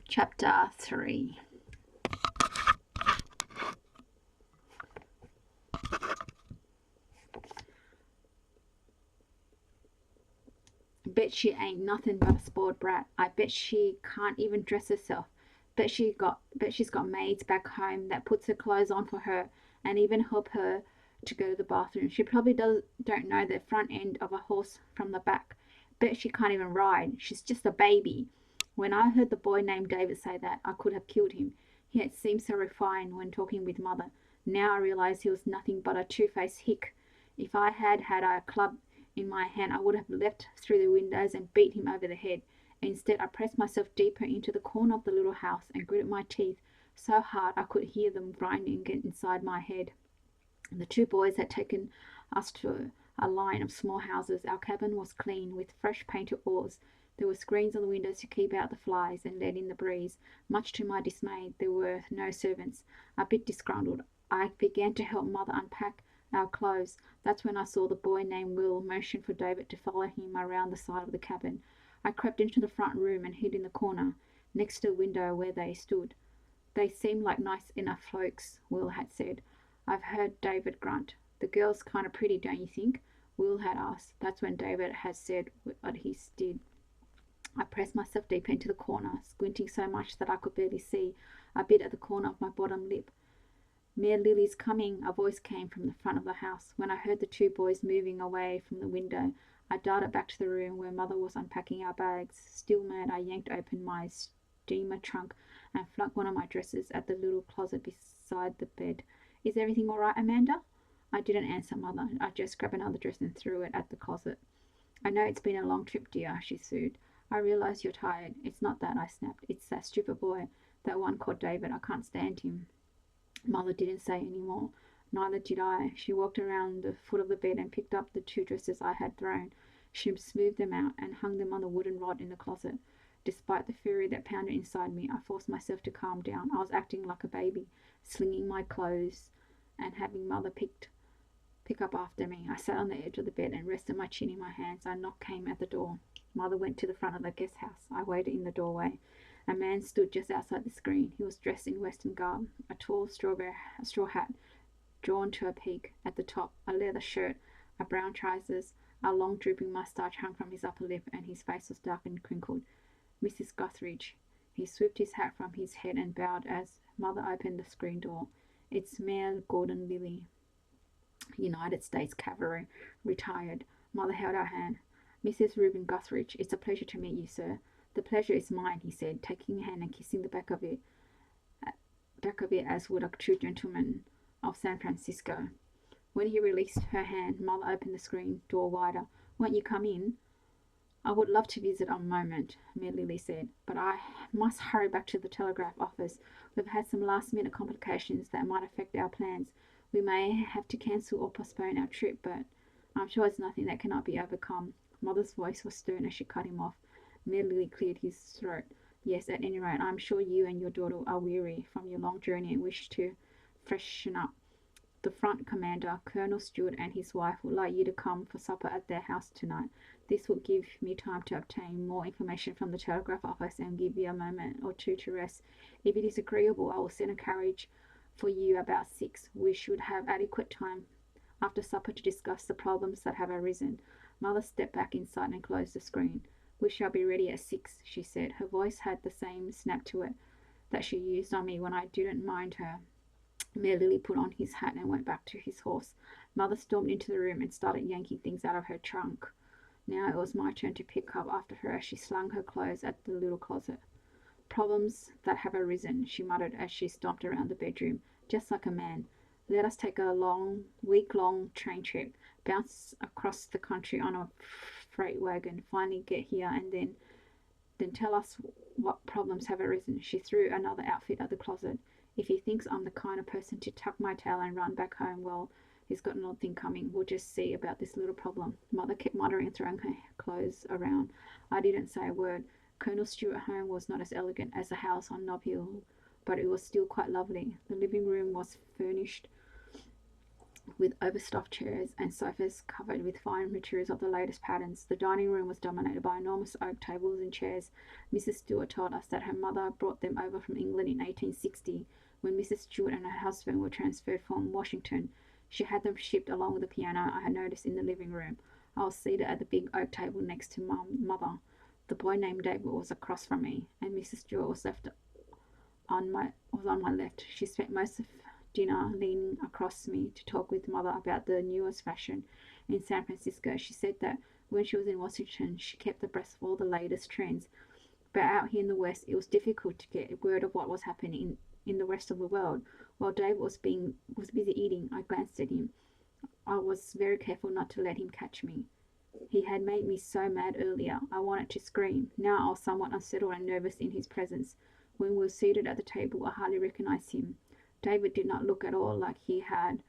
Chapter 3. Bet she ain't nothing but a spoiled brat. I bet she can't even dress herself. Bet she's got maids back home that puts her clothes on for her and even help her to go to the bathroom. She probably don't know the front end of a horse from the back. Bet she can't even ride. She's just a baby. When I heard the boy named David say that, I could have killed him. He had seemed so refined when talking with mother. Now I realize he was nothing but a two-faced hick. If I had had a club in my hand, I would have leapt through the windows and beat him over the head. Instead, I pressed myself deeper into the corner of the little house and gritted my teeth so hard I could hear them grinding inside my head. The two boys had taken us to a line of small houses. Our cabin was clean, with fresh painted walls. There were screens on the windows to keep out the flies and let in the breeze. Much to my dismay, there were no servants. A bit disgruntled, I began to help mother unpack our clothes. That's when I saw the boy named Will motion for David to follow him around the side of the cabin. I crept into the front room and hid in the corner, next to the window where they stood. They seem like nice enough folks, Will had said. I've heard David grunt. The girl's kind of pretty, don't you think? Will had asked. That's when David had said what he did. I pressed myself deep into the corner, squinting so much that I could barely see a bit at the corner of my bottom lip. Mayor Lily's coming, a voice came from the front of the house. When I heard the two boys moving away from the window, I darted back to the room where mother was unpacking our bags. Still mad, I yanked open my steamer trunk and flung one of my dresses at the little closet beside the bed. Is everything all right, Amanda? I didn't answer mother. I just grabbed another dress and threw it at the closet. I know it's been a long trip, dear, she soothed. I realize you're tired. It's not that, I snapped. It's that stupid boy, that one called David. I can't stand him. Mother didn't say any more. Neither did I. She walked around the foot of the bed and picked up the two dresses I had thrown. She smoothed them out and hung them on the wooden rod in the closet. Despite the fury that pounded inside me, I forced myself to calm down. I was acting like a baby, slinging my clothes and having mother pick up after me. I sat on the edge of the bed and rested my chin in my hands. A knock came at the door. Mother went to the front of the guest house. I waited in the doorway. A man stood just outside the screen. He was dressed in western garb, a tall straw hat drawn to a peak at the top, a leather shirt, a brown trousers, a long drooping moustache hung from his upper lip, and his face was dark and crinkled. Mrs. Guthridge. He swooped his hat from his head and bowed as mother opened the screen door. It's Mayor Gordon Lilly, United States Cavalry, retired. Mother held our hand. Mrs. Reuben Guthridge, it's a pleasure to meet you, sir. The pleasure is mine, he said, taking her hand and kissing the back of it as would a true gentleman of San Francisco. When he released her hand, mother opened the screen door wider. Won't you come in? I would love to visit a moment, Mayor Lily said, but I must hurry back to the telegraph office. We've had some last-minute complications that might affect our plans. We may have to cancel or postpone our trip, but I'm sure it's nothing that cannot be overcome. Mother's voice was stern as she cut him off. Mayor Lily cleared his throat. Yes, at any rate, I'm sure you and your daughter are weary from your long journey and wish to freshen up. The front commander, Colonel Stewart, and his wife would like you to come for supper at their house tonight. This will give me time to obtain more information from the telegraph office and give you a moment or two to rest. If it is agreeable, I will send a carriage for you about 6. We should have adequate time after supper to discuss the problems that have arisen. Mother stepped back inside and closed the screen. We shall be ready at 6, she said. Her voice had the same snap to it that she used on me when I didn't mind her. Mayor Lily put on his hat and went back to his horse. Mother stormed into the room and started yanking things out of her trunk. Now it was my turn to pick up after her as she slung her clothes at the little closet. Problems that have arisen, she muttered as she stomped around the bedroom, just like a man. Let us take a week-long train trip, bounce across the country on a freight wagon, finally get here, and then tell us what problems have arisen. She threw another outfit at the closet. If he thinks I'm the kind of person to tuck my tail and run back home, well, he's got an odd thing coming. We'll just see about this little problem. Mother kept muttering and throwing her clothes around. I didn't say a word. Colonel Stewart's home was not as elegant as the house on Nob Hill, but it was still quite lovely. The living room was furnished with overstuffed chairs and sofas covered with fine materials of the latest patterns. The dining room was dominated by enormous oak tables and chairs. Mrs. Stewart told us that her mother brought them over from England in 1860, when Mrs. Stewart and her husband were transferred from Washington. She had them shipped along with the piano I had noticed in the living room. I was seated at the big oak table next to mother. The boy named David was across from me, and Mrs. Stewart was on my left. She spent most of dinner leaning across me to talk with mother about the newest fashion in San Francisco. She said that when she was in Washington, she kept abreast of all the latest trends, but out here in the West, it was difficult to get word of what was happening in the rest of the world. While David was busy eating, I glanced at him. I was very careful not to let him catch me. He had made me so mad earlier, I wanted to scream. Now I was somewhat unsettled and nervous in his presence. When we were seated at the table, I hardly recognized him. David did not look at all like he had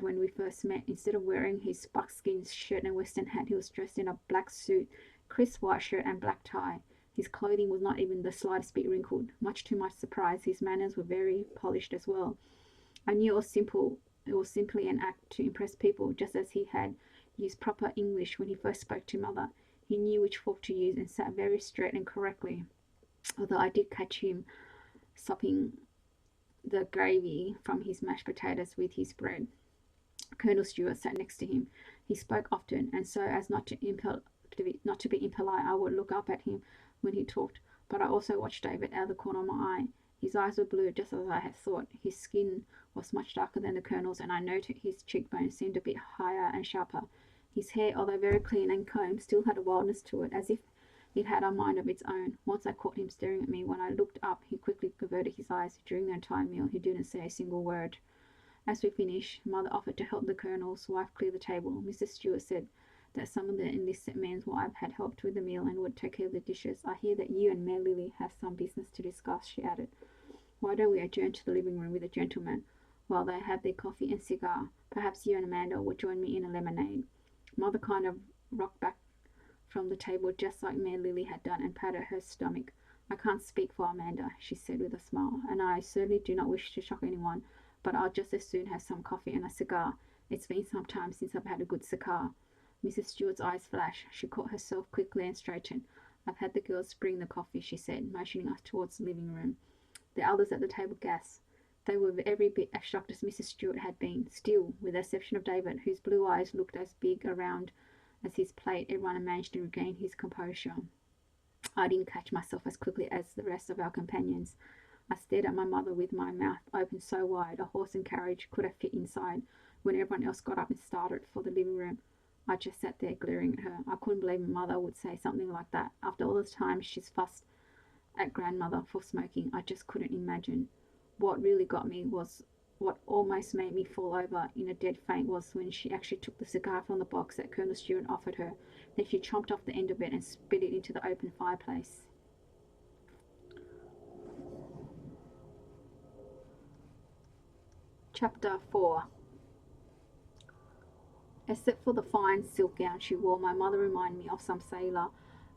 when we first met. Instead of wearing his buckskin shirt and western hat, he was dressed in a black suit, crisp white shirt and black tie. His clothing was not even the slightest bit wrinkled. Much to my surprise, his manners were very polished as well. I knew it was simply an act to impress people, just as he had used proper English when he first spoke to mother. He knew which fork to use and sat very straight and correctly, although I did catch him sopping the gravy from his mashed potatoes with his bread. Colonel Stewart sat next to him. He spoke often, and so as not to be impolite, I would look up at him when he talked. But I also watched David out of the corner of my eye. His eyes were blue, just as I had thought. His skin was much darker than the Colonel's, and I noted his cheekbones seemed a bit higher and sharper. His hair, although very clean and combed, still had a wildness to it, as if it had a mind of its own. Once I caught him staring at me. When I looked up, he quickly averted his eyes. During the entire meal, he didn't say a single word. As we finished, mother offered to help the Colonel's wife clear the table. Mrs. Stewart said that some of the enlisted men's wives had helped with the meal and would take care of the dishes. I hear that you and Mary Lily have some business to discuss, she added. Why don't we adjourn to the living room with the gentlemen while they have their coffee and cigar? Perhaps you and Amanda would join me in a lemonade. Mother kind of rocked back from the table just like Mary Lily had done and patted her stomach. I can't speak for Amanda, she said with a smile, and I certainly do not wish to shock anyone, but I'll just as soon have some coffee and a cigar. It's been some time since I've had a good cigar. Mrs. Stewart's eyes flashed. She caught herself quickly and straightened. I've had the girls bring the coffee, she said, motioning us towards the living room. The others at the table gasped. They were every bit as shocked as Mrs. Stewart had been. Still, with the exception of David, whose blue eyes looked as big around as his plate, everyone managed to regain his composure. I didn't catch myself as quickly as the rest of our companions. I stared at my mother with my mouth open so wide a horse and carriage could have fit inside. When everyone else got up and started for the living room, I just sat there glaring at her. I couldn't believe my mother would say something like that. After all the time she's fussed at grandmother for smoking, I just couldn't imagine. What really got me was what almost made me fall over in a dead faint was when she actually took the cigar from the box that Colonel Stewart offered her. Then she chomped off the end of it and spit it into the open fireplace. Chapter 4. Except for the fine silk gown she wore, my mother reminded me of some sailor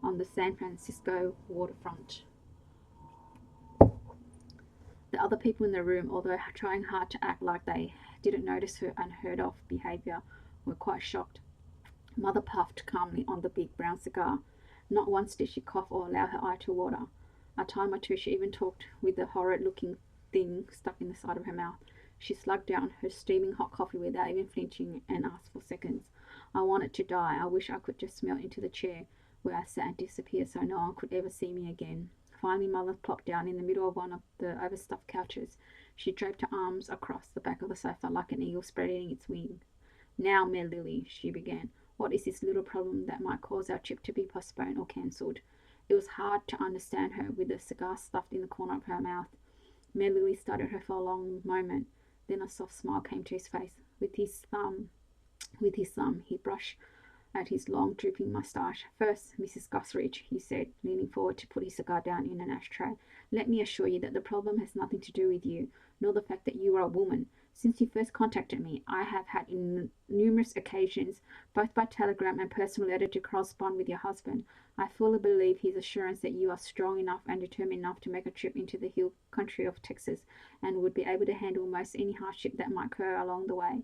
on the San Francisco waterfront. The other people in the room, although trying hard to act like they didn't notice her unheard of behaviour, were quite shocked. Mother puffed calmly on the big brown cigar. Not once did she cough or allow her eye to water. A time or two she even talked with the horrid-looking thing stuck in the side of her mouth. She slugged down her steaming hot coffee without even flinching and asked for seconds. I wanted to die. I wish I could just melt into the chair where I sat and disappear so no one could ever see me again. Finally, Mother plopped down in the middle of one of the overstuffed couches. She draped her arms across the back of the sofa like an eagle spreading its wings. Now, Mary Lily, she began, what is this little problem that might cause our trip to be postponed or cancelled? It was hard to understand her with the cigar stuffed in the corner of her mouth. Mary Lily studied her for a long moment. Then a soft smile came to his face. With his thumb, he brushed at his long, drooping moustache. First, Mrs. Guthridge, he said, leaning forward to put his cigar down in an ashtray, let me assure you that the problem has nothing to do with you, nor the fact that you are a woman. Since you first contacted me, I have had numerous occasions, both by telegram and personal letter, to correspond with your husband. I fully believe his assurance that you are strong enough and determined enough to make a trip into the hill country of Texas and would be able to handle most any hardship that might occur along the way.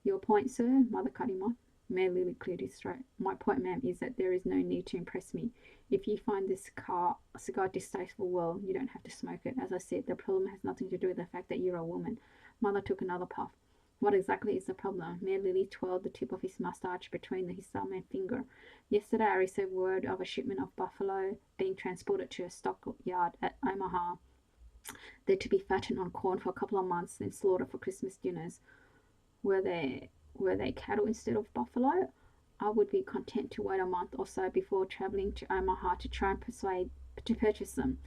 Your point, sir? Mother cut him off. Mayor Lily cleared his throat. My point, ma'am, is that there is no need to impress me. If you find this cigar distasteful, well, you don't have to smoke it. As I said, the problem has nothing to do with the fact that you're a woman. Mother took another puff. What exactly is the problem? Mayor Lily twirled the tip of his moustache between his thumb and finger. Yesterday I received word of a shipment of buffalo being transported to a stockyard at Omaha. They're to be fattened on corn for a couple of months, then slaughtered for Christmas dinners. Were they cattle instead of buffalo? I would be content to wait a month or so before travelling to Omaha to try and persuade to purchase them.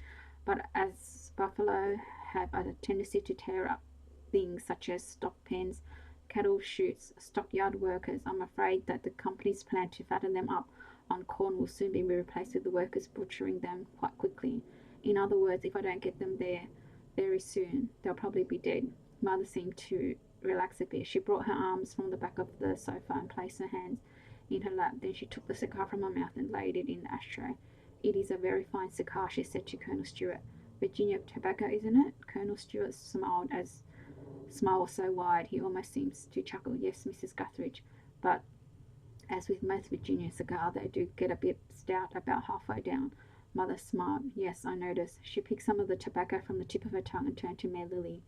But as buffalo have a tendency to tear up things such as stock pens, cattle chutes, stockyard workers, I'm afraid that the company's plan to fatten them up on corn will soon be replaced with the workers butchering them quite quickly. In other words, if I don't get them there very soon, they'll probably be dead. Mother seemed to relax a bit. She brought her arms from the back of the sofa and placed her hands in her lap. Then she took the cigar from her mouth and laid it in the ashtray. It is a very fine cigar, she said to Colonel Stewart. Virginia tobacco, isn't it? Colonel Stewart smiled, as smile was so wide he almost seemed to chuckle. Yes, Mrs. Guthridge, but as with most Virginia cigars, they do get a bit stout about halfway down. Mother smiled. Yes, I noticed. She picked some of the tobacco from the tip of her tongue and turned to Mayor Lily.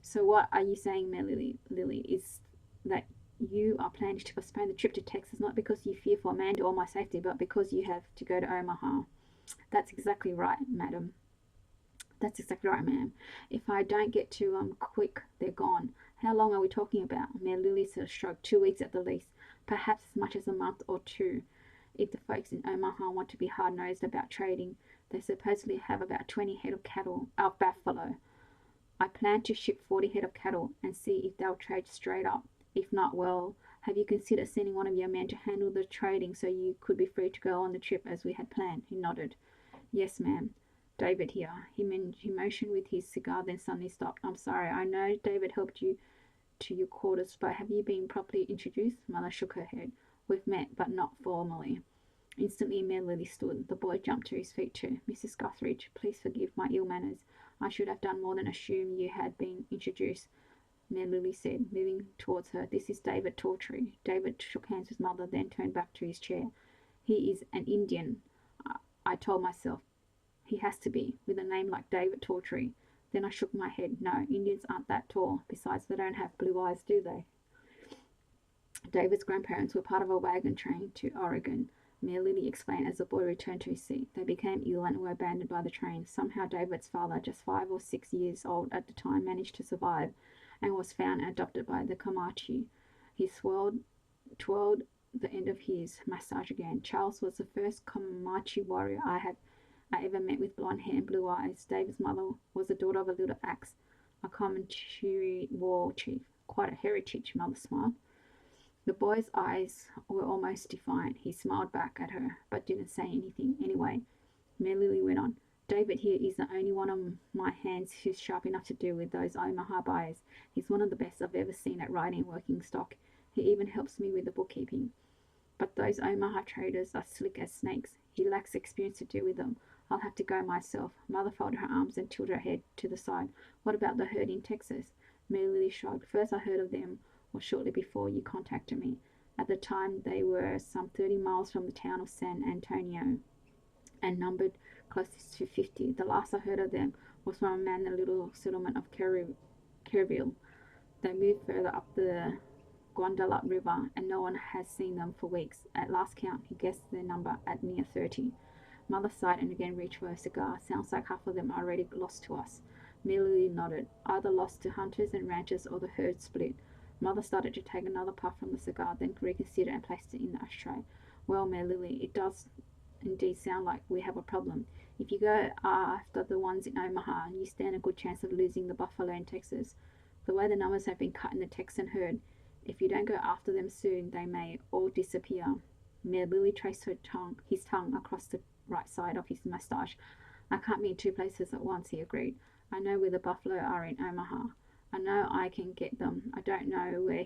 So what are you saying, Mayor Lily, is that you are planning to postpone the trip to Texas not because you fear for Amanda or my safety, but because you have to go to Omaha? That's exactly right, madam. That's exactly right, ma'am. If I don't get to 'em quick, they're gone. How long are we talking about? Mayor Lily sort of shrugged. 2 weeks at the least, perhaps as much as a month or two. If the folks in Omaha want to be hard-nosed about trading, they supposedly have about 20 head of cattle, buffalo. I plan to ship 40 head of cattle and see if they'll trade straight up. If not, well, have you considered sending one of your men to handle the trading so you could be free to go on the trip as we had planned? He nodded. Yes, ma'am. David here. He motioned with his cigar, then suddenly stopped. I'm sorry. I know David helped you to your quarters, but have you been properly introduced? Mother shook her head. We've met, but not formally. Instantly Mayor Lily stood. The boy jumped to his feet too. Mrs. Guthridge, please forgive my ill manners. I should have done more than assume you had been introduced, Mayor Lily said, moving towards her. This is David Tawtry. David shook hands with Mother, then turned back to his chair. He is an Indian, I told myself. He has to be, with a name like David Tawtry. Then I shook my head. No, Indians aren't that tall. Besides, they don't have blue eyes, do they? David's grandparents were part of a wagon train to Oregon, Mayor Lily explained as the boy returned to his seat. They became ill and were abandoned by the train. Somehow David's father, just 5 or 6 years old at the time, managed to survive and was found and adopted by the Comanche. He twirled the end of his moustache again. Charles was the first Comanche warrior I ever met with blonde hair and blue eyes. David's mother was the daughter of a little axe, a Comanche war chief. Quite a heritage, Mother smiled. The boy's eyes were almost defiant. He smiled back at her, but didn't say anything. Anyway, Mayor Lily went on. David here is the only one of my hands who's sharp enough to deal with those Omaha buyers. He's one of the best I've ever seen at riding and working stock. He even helps me with the bookkeeping. But those Omaha traders are slick as snakes. He lacks experience to deal with them. I'll have to go myself. Mother folded her arms and tilted her head to the side. What about the herd in Texas? Mayor Lily shrugged. First I heard of them or shortly before you contacted me. At the time, they were some 30 miles from the town of San Antonio and numbered close to 50. The last I heard of them was from a man in the little settlement of Kerrville. They moved further up the Guadalupe River, and no one has seen them for weeks. At last count, he guessed their number at near 30. Mother sighed and again reached for a cigar. Sounds like half of them are already lost to us. Millie nodded. Either lost to hunters and ranchers or the herd split. Mother started to take another puff from the cigar, then reconsidered and placed it in the ashtray. Well, Mayor Lily, it does indeed sound like we have a problem. If you go after the ones in Omaha, you stand a good chance of losing the buffalo in Texas. The way the numbers have been cut in the Texan herd, if you don't go after them soon, they may all disappear. Mayor Lily traced his tongue across the right side of his moustache. I can't be in two places at once, he agreed. I know where the buffalo are in Omaha. I know I can get them. I don't know where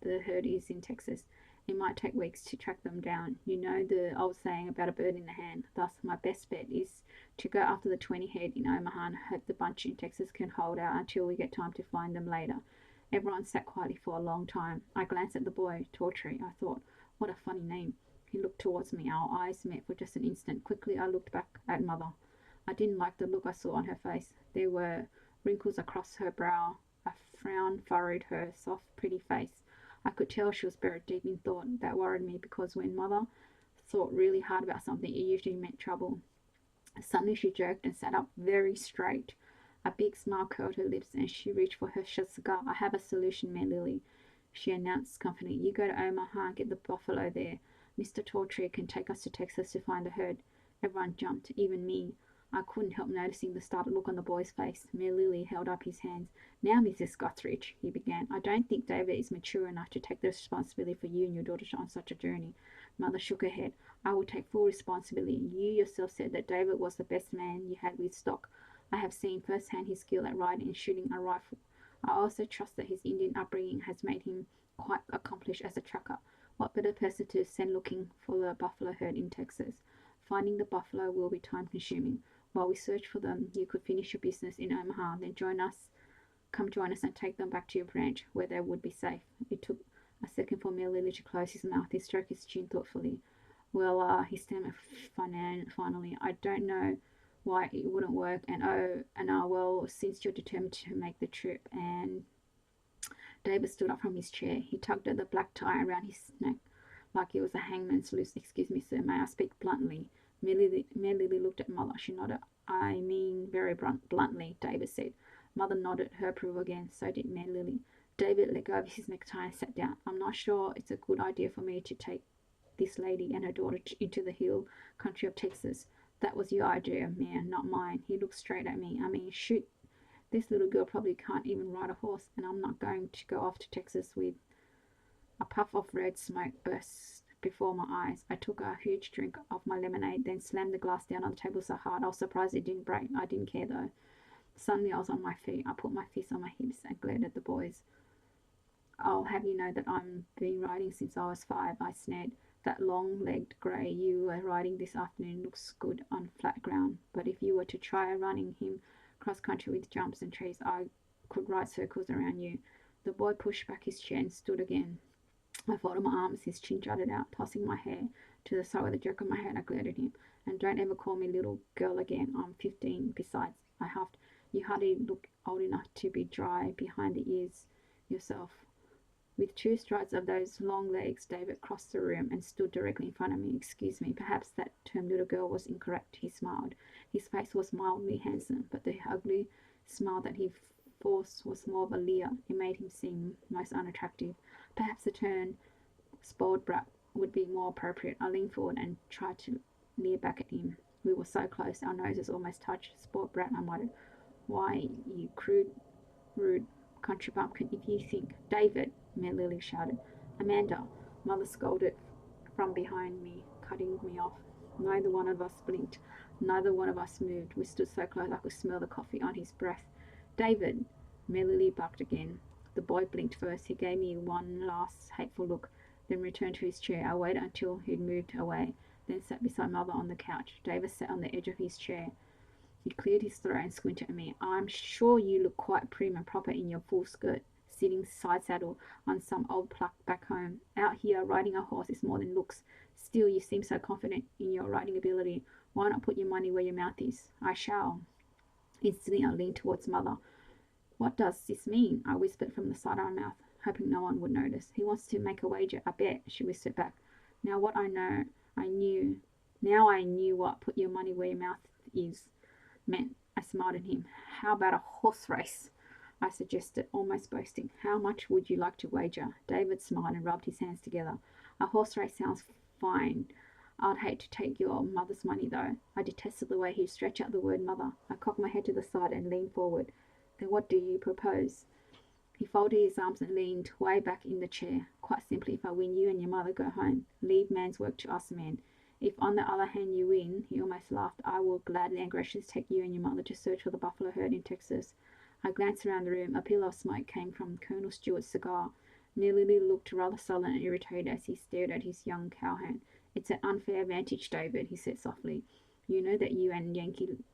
the herd is in Texas. It might take weeks to track them down. You know the old saying about a bird in the hand. Thus, my best bet is to go after the 20 head in Omaha and hope the bunch in Texas can hold out until we get time to find them later. Everyone sat quietly for a long time. I glanced at the boy, Tortree. I thought, what a funny name. He looked towards me. Our eyes met for just an instant. Quickly, I looked back at Mother. I didn't like the look I saw on her face. There were wrinkles across her brow. A frown furrowed her soft, pretty face. I could tell she was buried deep in thought. That worried me because when Mother thought really hard about something, it usually meant trouble. Suddenly she jerked and sat up very straight. A big smile curled her lips and she reached for her cigar. I have a solution, Mare Lily, she announced confidently. You go to Omaha and get the buffalo there. Mr. Talltree can take us to Texas to find the herd. Everyone jumped, even me. I couldn't help noticing the startled look on the boy's face. Mayor Lilly held up his hands. Now, Mrs. Guthridge, he began, I don't think David is mature enough to take the responsibility for you and your daughter on such a journey. Mother shook her head. I will take full responsibility. You yourself said that David was the best man you had with stock. I have seen firsthand his skill at riding and shooting a rifle. I also trust that his Indian upbringing has made him quite accomplished as a tracker. What better person to send looking for the buffalo herd in Texas? Finding the buffalo will be time consuming. While we search for them, you could finish your business in Omaha, then come join us and take them back to your ranch, where they would be safe. It took a second for Mayor Lily to close his mouth. He stroked his chin thoughtfully. Well, he stammered finally, I don't know why it wouldn't work, well, since you're determined to make the trip, and David stood up from his chair. He tugged at the black tie around his neck like it was a hangman's noose. Excuse me, sir, may I speak bluntly? Mary Lily looked at Mother. She nodded. I mean very bluntly, David said. Mother nodded her approval again. So did Mary Lily. David let go of his necktie and sat down. I'm not sure it's a good idea for me to take this lady and her daughter into the hill country of Texas. That was your idea, man, not mine. He looked straight at me. I mean, shoot, this little girl probably can't even ride a horse, and I'm not going to go off to Texas with. A puff of red smoke burst before my eyes. I took a huge drink of my lemonade, then slammed the glass down on the table so hard I was surprised it didn't break. I didn't care though. Suddenly I was on my feet. I put my fists on my hips and glared at the boys. I'll have you know that I've been riding since I was 5, I snared. That long-legged grey you were riding this afternoon looks good on flat ground, but if you were to try running him cross-country with jumps and trees, I could ride circles around you. The boy pushed back his chair and stood again. I folded my arms, his chin jutted out, tossing my hair to the side with a jerk of my head. I glared at him. And don't ever call me little girl again. I'm 15. Besides, I huffed, you hardly look old enough to be dry behind the ears yourself. With 2 strides of those long legs, David crossed the room and stood directly in front of me. Excuse me, perhaps that term little girl was incorrect. He smiled. His face was mildly handsome, but the ugly smile that he forced was more of a leer. It made him seem most unattractive. Perhaps the term spoiled brat would be more appropriate. I leaned forward and tried to leer back at him. We were so close, our noses almost touched. Spoiled brat, I muttered. Why, you crude, rude country bumpkin, if you think. David, Mayor Lily shouted. Amanda, Mother scolded from behind me, cutting me off. Neither one of us blinked. Neither one of us moved. We stood so close I could smell the coffee on his breath. David, Mayor Lily barked again. The boy blinked first. He gave me one last hateful look, then returned to his chair. I waited until he'd moved away, then sat beside Mother on the couch. David sat on the edge of his chair. He cleared his throat and squinted at me. I'm sure you look quite prim and proper in your full skirt, sitting side saddle on some old pluck back home. Out here, riding a horse is more than looks. Still, you seem so confident in your riding ability. Why not put your money where your mouth is? I shall. Instantly, I leaned towards Mother. What does this mean? I whispered from the side of my mouth, hoping no one would notice. He wants to make a wager, I bet, she whispered back. Now I knew what put your money where your mouth is meant. I smiled at him. How about a horse race? I suggested, almost boasting. How much would you like to wager? David smiled and rubbed his hands together. A horse race sounds fine. I'd hate to take your mother's money, though. I detested the way he'd stretch out the word mother. I cocked my head to the side and leaned forward. Then what do you propose? He folded his arms and leaned way back in the chair. Quite simply, if I win, you and your mother go home. Leave man's work to us men. If, on the other hand, you win, he almost laughed, I will gladly and graciously take you and your mother to search for the buffalo herd in Texas. I glanced around the room. A pillar of smoke came from Colonel Stewart's cigar. Nearly looked rather sullen and irritated as he stared at his young cowhand. "It's an unfair advantage, David," he said softly. "You know that you and Yankee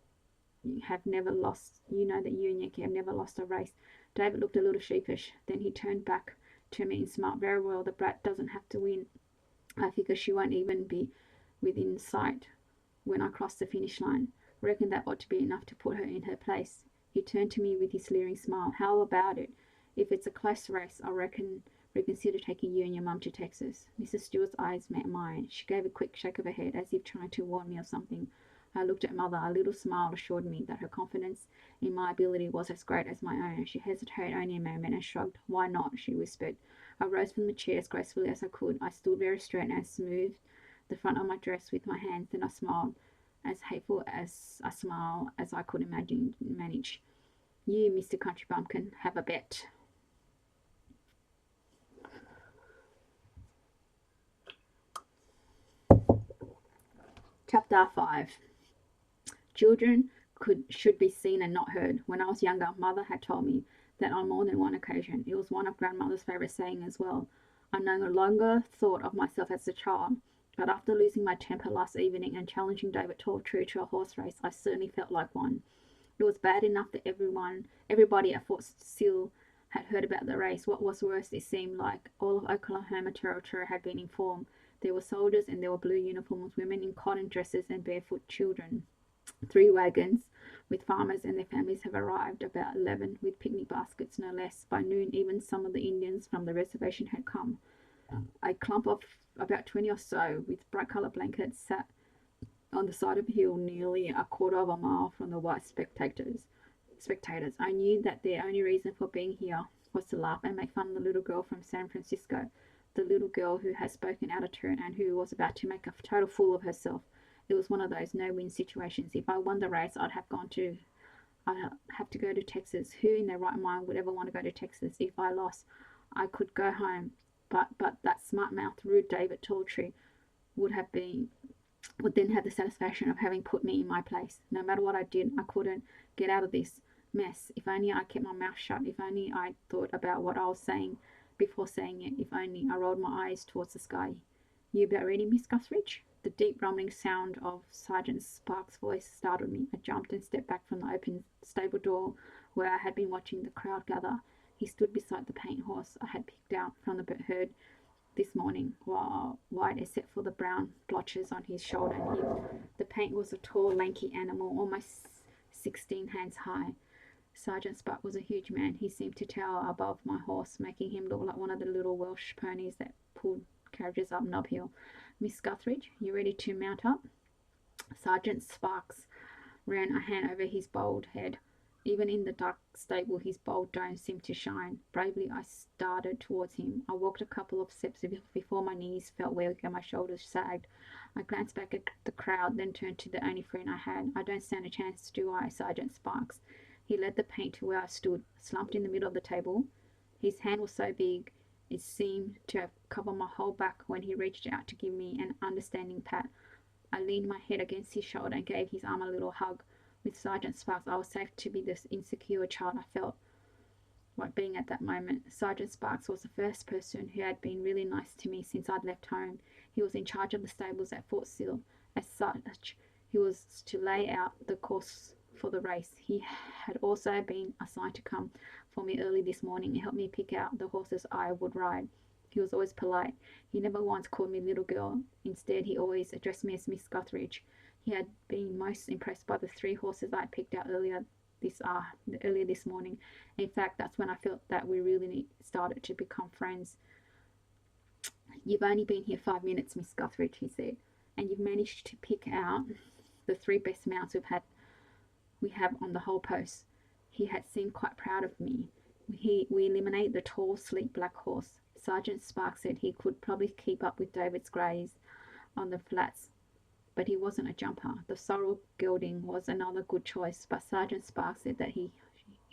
have never lost. You know that you and Yankee have never lost a race." David looked a little sheepish. Then he turned back to me and smiled. "Very well, the brat doesn't have to win. I figure she won't even be within sight when I cross the finish line. Reckon that ought to be enough to put her in her place." He turned to me with his leering smile. "How about it? If it's a close race, I reconsider taking you and your mum to Texas." Mrs. Stewart's eyes met mine. She gave a quick shake of her head as if trying to warn me of something. I looked at Mother. A little smile assured me that her confidence in my ability was as great as my own. She hesitated only a moment and shrugged. "Why not?" she whispered. I rose from the chair as gracefully as I could. I stood very straight and smoothed the front of my dress with my hands. Then I smiled, as hateful as a smile as I could manage. "You, Mr. Country Bumpkin, have a bet." Chapter 5. Children should be seen and not heard. When I was younger, Mother had told me that on more than one occasion. It was one of Grandmother's favourite sayings as well. I no longer thought of myself as a child, but after losing my temper last evening and challenging David Talltree to a horse race, I certainly felt like one. It was bad enough that everybody at Fort Sill had heard about the race. What was worse, it seemed like all of Oklahoma Territory had been informed. There were soldiers and there were blue uniforms, women in cotton dresses, and barefoot children. 3 wagons with farmers and their families have arrived, about 11 with picnic baskets, no less. By noon, even some of the Indians from the reservation had come. A clump of about 20 or so with bright-coloured blankets sat on the side of a hill nearly a quarter of a mile from the white spectators. I knew that their only reason for being here was to laugh and make fun of the little girl from San Francisco, the little girl who had spoken out of turn and who was about to make a total fool of herself. It was one of those no-win situations. If I won the race, I'd have to go to Texas. Who in their right mind would ever want to go to Texas? If I lost, I could go home. But that smart-mouthed, rude David Talltree would then have the satisfaction of having put me in my place. No matter what I did, I couldn't get out of this mess. If only I kept my mouth shut. If only I thought about what I was saying before saying it. If only I rolled my eyes towards the sky. "You about ready, Miss Guthridge?" The deep rumbling sound of Sergeant Sparks' voice startled me. I jumped and stepped back from the open stable door where I had been watching the crowd gather. He stood beside the paint horse I had picked out from the herd this morning, white except for the brown blotches on his shoulder and hip. The paint was a tall, lanky animal, almost 16 hands high. Sergeant Sparks was a huge man. He seemed to tower above my horse, making him look like one of the little Welsh ponies that pulled carriages up Nob Hill. "Miss Guthridge, you ready to mount up?" Sergeant Sparks ran a hand over his bald head. Even in the dark stable, his bold dome seemed to shine. Bravely, I started towards him. I walked a couple of steps before my knees felt weak and my shoulders sagged. I glanced back at the crowd, then turned to the only friend I had. "I don't stand a chance, do I, Sergeant Sparks?" He led the paint to where I stood, slumped in the middle of the table. His hand was so big it seemed to have covered my whole back when he reached out to give me an understanding pat. I leaned my head against his shoulder and gave his arm a little hug. With Sergeant Sparks, I was safe to be the insecure child I felt like being at that moment. Sergeant Sparks was the first person who had been really nice to me since I'd left home. He was in charge of the stables at Fort Sill. As such, he was to lay out the course for the race. He had also been assigned to come for me early this morning and help me pick out the horses I would ride. He was always polite. He never once called me little girl. Instead, he always addressed me as Miss Guthridge. He had been most impressed by the 3 horses I had picked out earlier this morning. In fact, that's when I felt that we really started to become friends. "You've only been here 5 minutes, Miss Guthridge," he said, "and you've managed to pick out the 3 best mounts we have on the whole post." He had seemed quite proud of me. We eliminated the tall, sleek black horse. Sergeant Sparks said he could probably keep up with David's greys on the flats, but he wasn't a jumper. The sorrel gelding was another good choice, but Sergeant Sparks said that he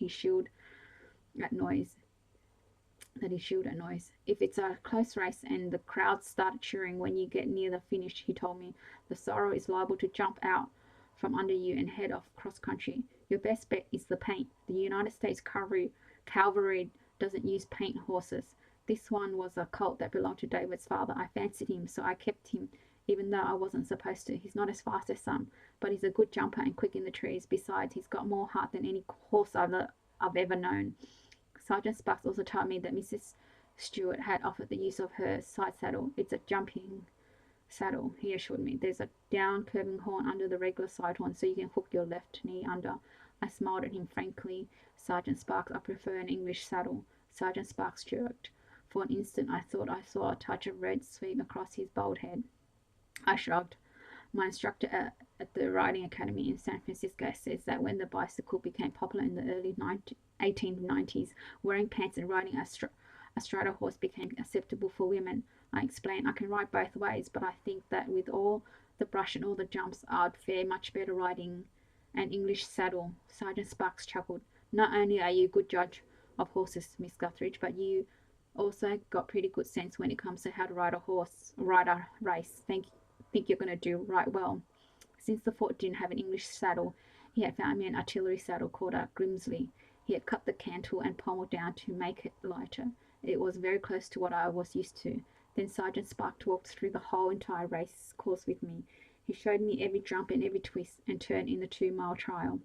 shield at noise. "If it's a close race and the crowd start cheering when you get near the finish," he told me, "the sorrel is liable to jump out from under you and head off cross country. Your best bet is the paint. The United States Cavalry doesn't use paint horses. This one was a colt that belonged to David's father. I fancied him, so I kept him, even though I wasn't supposed to. He's not as fast as some, but he's a good jumper and quick in the trees. Besides, he's got more heart than any horse I've ever known. Sergeant Sparks also told me that Mrs. Stewart had offered the use of her side saddle. It's a jumping saddle, he assured me. There's a down curving horn under the regular side horn, so you can hook your left knee under. I smiled at him frankly. Sergeant Sparks, I prefer an English saddle. Sergeant Sparks jerked. For an instant I thought I saw a touch of red sweep across his bald head. I shrugged. My instructor at the riding academy in San Francisco says that when the bicycle became popular in the early 1890s, wearing pants and riding a strider horse became acceptable for women. I explained, I can ride both ways, but I think that with all the brush and all the jumps, I'd fare much better riding an English saddle. Sergeant Sparks chuckled. Not only are you a good judge of horses, Miss Guthridge, but you also got pretty good sense when it comes to how to ride a race. Think you're going to do right well. Since the fort didn't have an English saddle, he had found me an artillery saddle called a Grimsley. He had cut the cantle and pommel down to make it lighter. It was very close to what I was used to. Then Sergeant Sparks walked through the whole entire race course with me. He showed me every jump and every twist and turn in the 2-mile trial.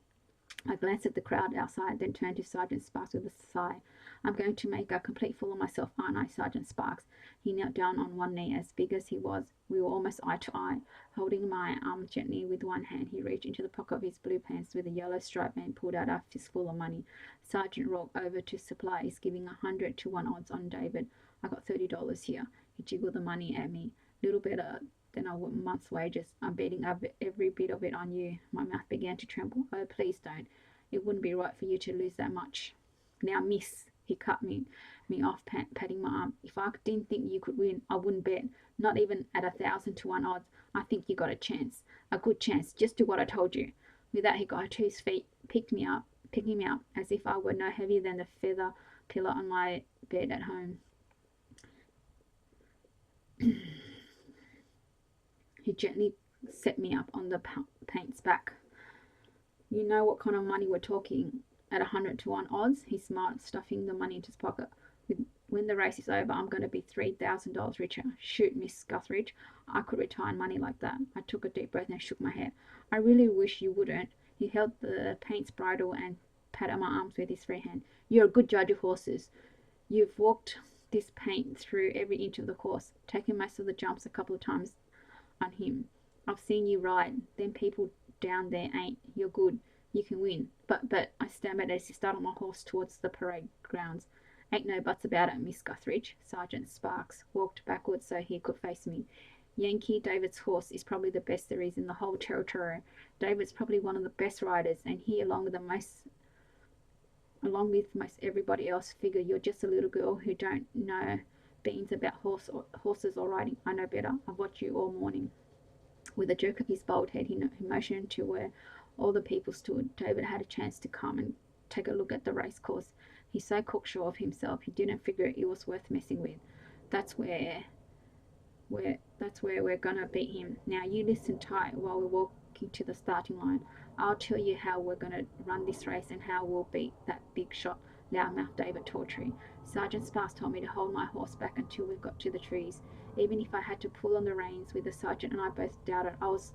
I glanced at the crowd outside, then turned to Sergeant Sparks with a sigh. I'm going to make a complete fool of myself, aren't I, Sergeant Sparks? He knelt down on one knee, as big as he was. We were almost eye to eye. Holding my arm gently with one hand, he reached into the pocket of his blue pants with a yellow stripe and pulled out a fistful of money. Sergeant rolled over to supply is giving 100 to 1 odds on David. I got $30 here. He jiggled the money at me. Little better than a month's wages. I'm betting every bit of it on you. My mouth began to tremble. Oh, please don't. It wouldn't be right for you to lose that much. Now, miss, he cut me off, patting my arm. If I didn't think you could win, I wouldn't bet. Not even at 1,000 to 1 odds. I think you got a chance. A good chance. Just do what I told you. With that, he got to his feet, picking me up, as if I were no heavier than the feather pillow on my bed at home. He gently set me up on the paint's back. You know what kind of money we're talking at 100 to 1 odds? He smiled, stuffing the money into his pocket. When the race is over, I'm going to be $3,000 richer. Shoot, Miss Guthridge, I could retire on money like that. I took a deep breath and shook my head. I really wish you wouldn't. He held the paint's bridle and patted my arms with his free hand. You're a good judge of horses. You've walked this paint through every inch of the course, taking most of the jumps a couple of times on him. I've seen you ride. Them people down there ain't. You're good. You can win. But I stammered as he started my horse towards the parade grounds. Ain't no buts about it, Miss Guthridge. Sergeant Sparks walked backwards so he could face me. Yankee, David's horse, is probably the best there is in the whole territory. David's probably one of the best riders, and he, along with most everybody else, figure you're just a little girl who don't know beans about horses or riding. I know better. I've watched you all morning. With a jerk of his bald head, he motioned to where all the people stood. David had a chance to come and take a look at the race course. He's so cocksure of himself, he didn't figure it was worth messing with. That's where we're gonna beat him. Now you listen tight while we're walking to the starting line. I'll tell you how we're gonna run this race and how we'll beat that big shot, loudmouth David Tortrey. Sergeant Sparks told me to hold my horse back until we got to the trees. Even if I had to pull on the reins, with the sergeant and I both doubted I was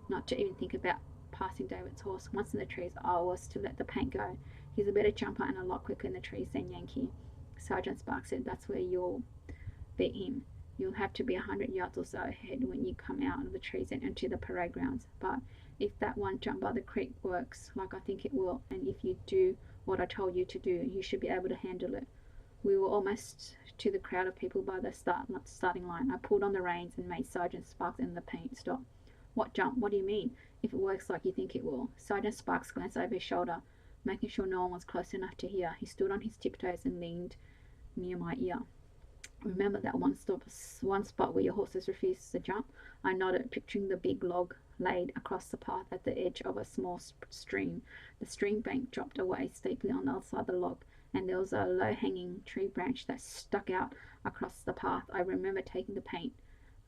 not to even think about passing David's horse. Once in the trees, I was to let the paint go. He's a better jumper and a lot quicker in the trees than Yankee. Sergeant Sparks said, that's where you'll beat him. You'll have to be 100 yards or so ahead when you come out of the trees and enter the parade grounds. But if that one jump by the creek works like I think it will, and if you do what I told you to do, you should be able to handle it. We were almost to the crowd of people by the starting line. I pulled on the reins and made Sergeant Sparks and the paint stop. What jump? What do you mean? If it works like you think it will. Sergeant Sparks glanced over his shoulder, making sure no one was close enough to hear. He stood on his tiptoes and leaned near my ear. Remember that one spot where your horses refused to jump? I nodded, picturing the big log laid across the path at the edge of a small stream. The stream bank dropped away steeply on the other side of the log, and there was a low-hanging tree branch that stuck out across the path. I remember taking the paint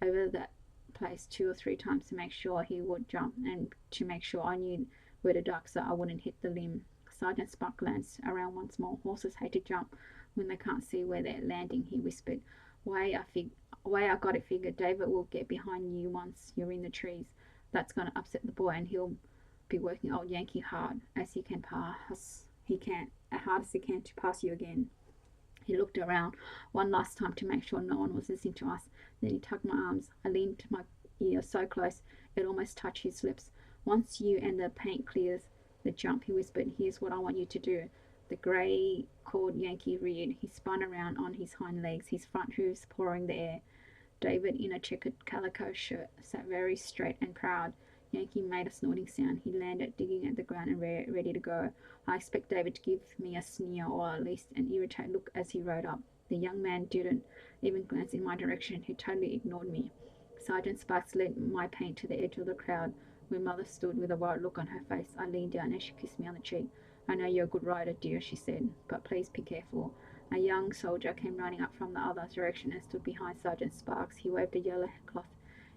over that place 2 or 3 times to make sure he would jump, and to make sure I knew were the ducks so I wouldn't hit the limb. Sergeant Spark glanced around once more. Horses hate to jump when they can't see where they're landing, he whispered. Way I got it figured, David will get behind you once you're in the trees. That's going to upset the boy, and he'll be working old Yankee hard as he can pass. He can as hard as he can to pass you again. He looked around one last time to make sure no one was listening to us. Then he tugged my arms. I leaned to my ear so close it almost touched his lips. Once you and the paint clears the jump, he whispered, here's what I want you to do. The grey called Yankee reared. He spun around on his hind legs, his front hooves pawing the air. David, in a checkered calico shirt, sat very straight and proud. Yankee made a snorting sound. He landed, digging at the ground and ready to go. I expect David to give me a sneer or at least an irritated look as he rode up. The young man didn't even glance in my direction. He totally ignored me. Sergeant Sparks led my paint to the edge of the crowd, where Mother stood with a worried look on her face. I leaned down and she kissed me on the cheek. I know you're a good rider, dear, she said, but please be careful. A young soldier came running up from the other direction and stood behind Sergeant Sparks. He waved a yellow cloth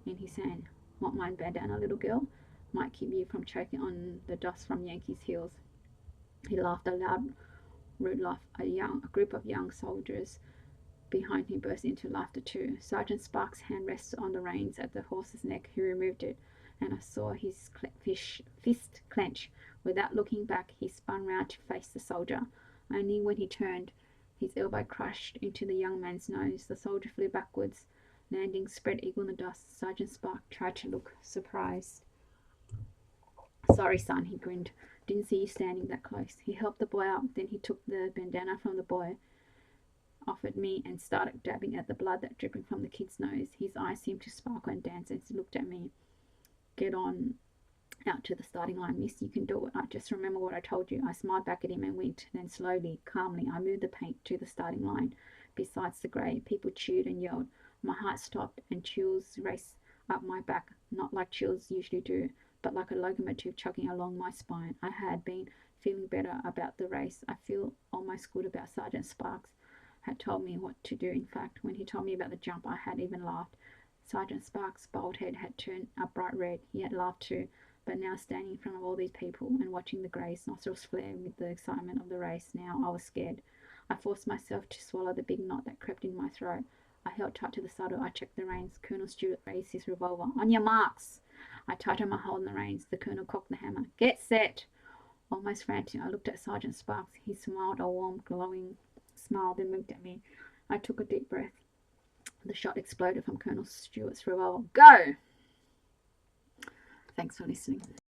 in his hand. Want my bandana, little girl? Might keep you from choking on the dust from Yankee's heels. He laughed a loud, rude laugh. A group of young soldiers behind him burst into laughter too. Sergeant Sparks' hand rested on the reins at the horse's neck. He removed it, and I saw his fist clench. Without looking back, he spun round to face the soldier. Only when he turned, his elbow crushed into the young man's nose. The soldier flew backwards, landing spread eagle in the dust. Sergeant Spark tried to look surprised. Sorry, son, he grinned. Didn't see you standing that close. He helped the boy up. Then he took the bandana from the boy, offered me, and started dabbing at the blood that dripping from the kid's nose. His eyes seemed to sparkle and dance as he looked at me. Get on out to the starting line, miss. You can do it. I just remember what I told you. I smiled back at him and winked. Then slowly, calmly, I moved the paint to the starting line. Besides the grey, people cheered and yelled. My heart stopped and chills raced up my back, not like chills usually do, but like a locomotive chugging along my spine. I had been feeling better about the race. I feel almost good about Sergeant Sparks had told me what to do. In fact, when he told me about the jump, I had even laughed. Sergeant Sparks' bald head had turned a bright red. He had laughed too, but now standing in front of all these people and watching the grey's nostrils flare with the excitement of the race, now I was scared. I forced myself to swallow the big knot that crept in my throat. I held tight to the saddle. I checked the reins. Colonel Stewart raised his revolver. On your marks! I tightened my hold on the reins. The colonel cocked the hammer. Get set! Almost frantic, I looked at Sergeant Sparks. He smiled a warm, glowing smile, then winked at me. I took a deep breath. The shot exploded from Colonel Stewart's revolver. Go! Thanks for listening.